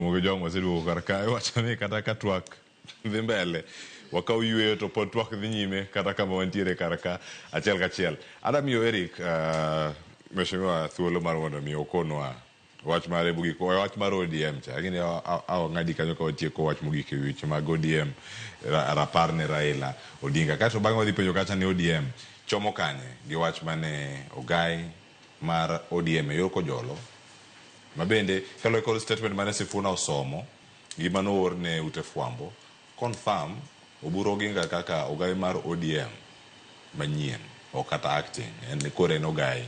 Mogo jongo seduogo kar kae wacho ni kata ka twak dhi mbele wakao yweyo to pod twak dhi nyime kata kama wantiere kar ka achiel kachiel. Adamiyo Eric mheshimiwa thuolo mar mondo mi okonwa wach mar bugik wach mar ODM cha lakini ng'adi kanyo ka watieko wach mogik e weche mag ODM rapar ne Raila Odinga kato bang'e wadhi penjo kacha ni ODM chomo kanye gi wach mane ogai mar ODM e yor kojolo mabende kalo kod statement mane Sifuna osomo gima noor ne ute fwambo confirm Oburu Oginga kaka ogai mar ODM manyien o kata acting en kore no ogai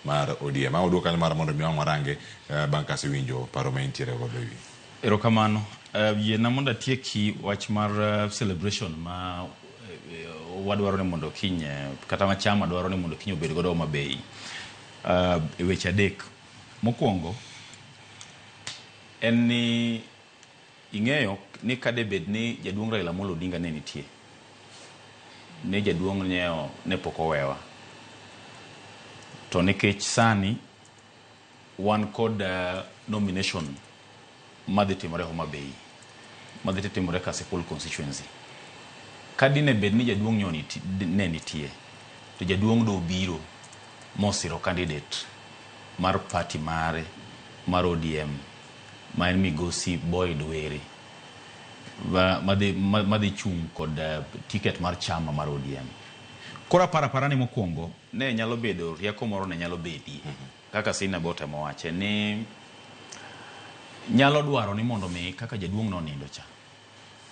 mar ODM ma oduoka mar mondo mi warange bang' ka winjo paro ma intiere godo wi erokamano yie na mondo atieki wach mar celebration ma wadwaro ni mondo kiny kata ma chama dwaro ni mondo kiny obed godo mabei e weche adek mokwongo en ni ing'eyo ni kade bed ni jaduong' Raila Amolo Odinga ne nitie ne jaduong' nyeo ne pok owewa to nikech sani wan kod nomination madhi timore Homa Bay madhi timore Kasipul constituency kadine bed ni jaduong' nyeo ne nitie to jaduong' do biro mosiro candidate mar party mare mar ODM ma en migosi Boyd Were madhi chung kod ticket mar chama mar ODM. Kora parani mokwongo ne nyalo bedo rieko moro ne nyalo bedi kaka Sina Bote mowache ni nyalo dwaro ni mondo mi kaka jaduong' no nindo cha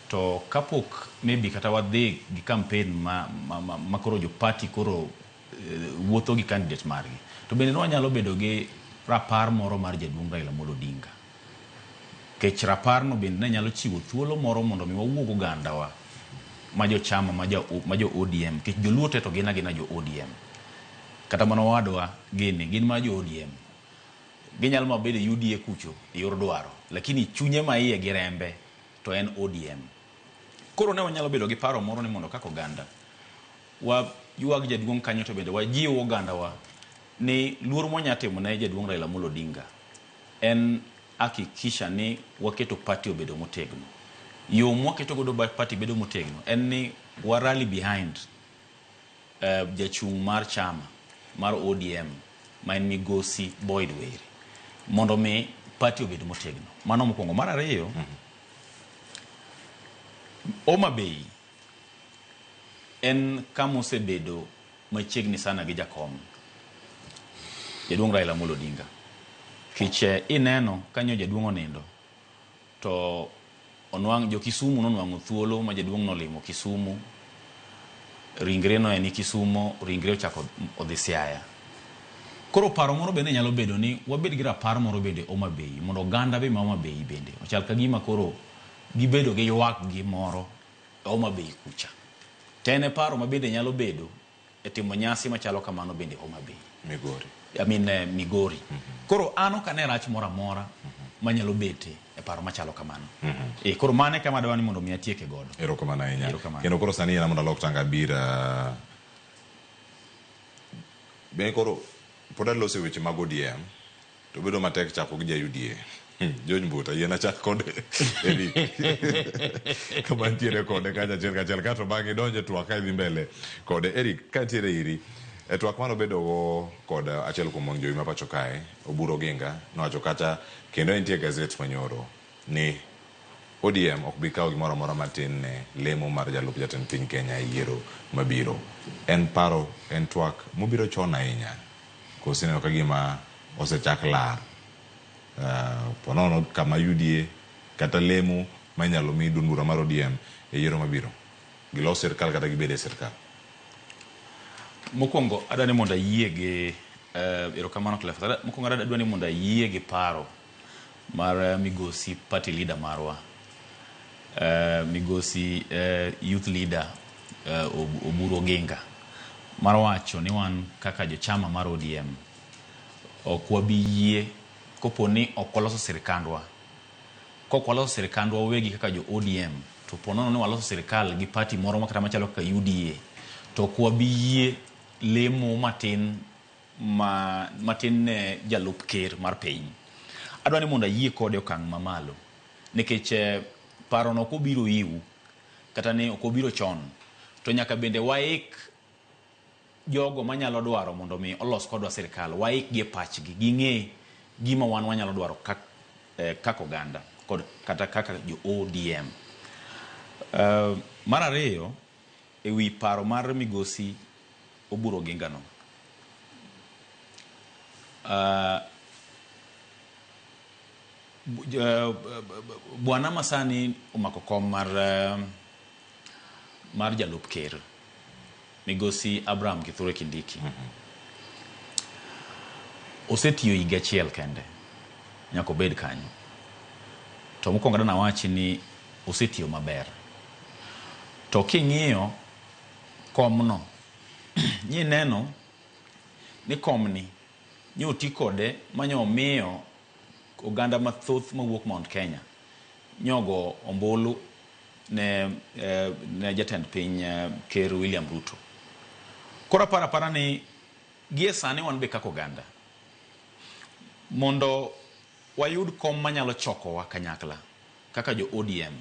to kapok maybe kata wadhi gi campaign ma koro jo party koro wuotho gi candidate margi to bende no nyalo bedo gi rapar moro mar jaduong' Raila Amolo Odinga kech rapar no bende ne nyalo chiwo thuolo moro mondo mi wawuog ogandawa ma jo chama ma jo ODM kech joluo te to gina jo ODM kata mano wadwa gin ma jo ODM ginyalo mabedo UDA kucho e yor dwaro lakini chunye ma iye gi rembe to en ODM koro ne wanyalo bedo gi paro moro ni mondo kako ganda yuag jaduong' kanyo to bende wajiwo ogandawa ni luor mwanyatimo ne jaduong' Raila Amolo Odinga en hakikisha ni waketo party obedo motegno yo mwaketo godo party bedo motegno en ni wa rally behind jachung' mar chama mar ODM ma en migosi Boyd Were mondo mi party obedo motegno mano mokwongo mar ariyo Homa Bay en kama osebedo machiegni sana gi jakom jaduong' Raila Amolo Odinga kiche ineno kanyo jaduong' onindo to onwang' jo Kisumu nonwang'o thuolo ma jaduong' nolimo Kisumu ringre no en Kisumu ringre ochako odhi Siaya koro paro moro bende nyalo bedo ni wabed gi rapar moro bende Homa Bay mondo ganda be ma Homa Bay bende ochal ka gima koro gibedo gi ywak gi moro Homa Bay kucha tene paro ma bende nyalo bedo e timo nyasi machalo kamano bende Homa Bay Migori koro ano kane rach mora manyalo bete e paro machalo kamano e koro mane kama dawani mondo mi atieke godo erokamano ahinya kendo koro sani mondo lok tanga bira be koro pod alose weche mag ODM to bedo matek chako gi ja UDA George Mbuta yena chak kod Eric kama ntiere kode kaja achiel kato bang'e donje twak ka dhi mbele kode Eric ka ntiere iri e twak mano bedo go kod achiel kuom wang' jowi ma pacho kae Oburu Oginga nowacho kacha kendo entie gazet manyoro ni ODM ok bi kawo gimoro amora matin ne lemo mar jalup jatend piny Kenya yiero mabiro en paro en twak mobiro chon ahinya koso ineno ka gima osechak lar ponono kama UDA kata lemo manyalo mi duond bura mar ODM e yiero mabiro gilos sirkal kata gibede sirkal mokwongo adani mondo ayie gi erokamano Clef mokwongo adani mondo ayie gi paro mar migosi party leader marwa migosi youth leader Oburu Oginga mar wacho ni wan kaka jochama mar ODM ok wabi yie kopo ni ok waloso sirkandwa kok waloso sirkandwa wegi kaka jo ODM to ponono ni waloso sirkal gi party moro makata machalo kaka UDA to ok wabi yie lemo matin ne jalup ker mar piny adwani mondo ayie kode okang' mamalo nikech paro no kobiro iu kata ne okobiro chon to nyaka bende waik jogo manyalo dwaro mondo mi olos kodwa sirkal, waik gi pachgi, ging'e gima wan wanyalo dwaro kaka oganda kata kaka jo ODM. Mar ariyo, ewi paro mar migosi Oburu Oginga no, bwana masani omako kom mar jalup ker, migosi Abraham Kithure Kindiki. Osetiyo higa achiel kende nyaka obed kanyo, to mokwongo dana wachi ni osetiyo maber. To king'iyo komno, nyi neno ni komni nyoti kode manyo miyo oganda mathoth mawuok Mount Kenya nyogo ombulu ne jatend piny ker William Ruto. Kora para ni gie sani wan be kaka oganda mondo wayud kom manyalo chokowa kanyakla kaka jo ODM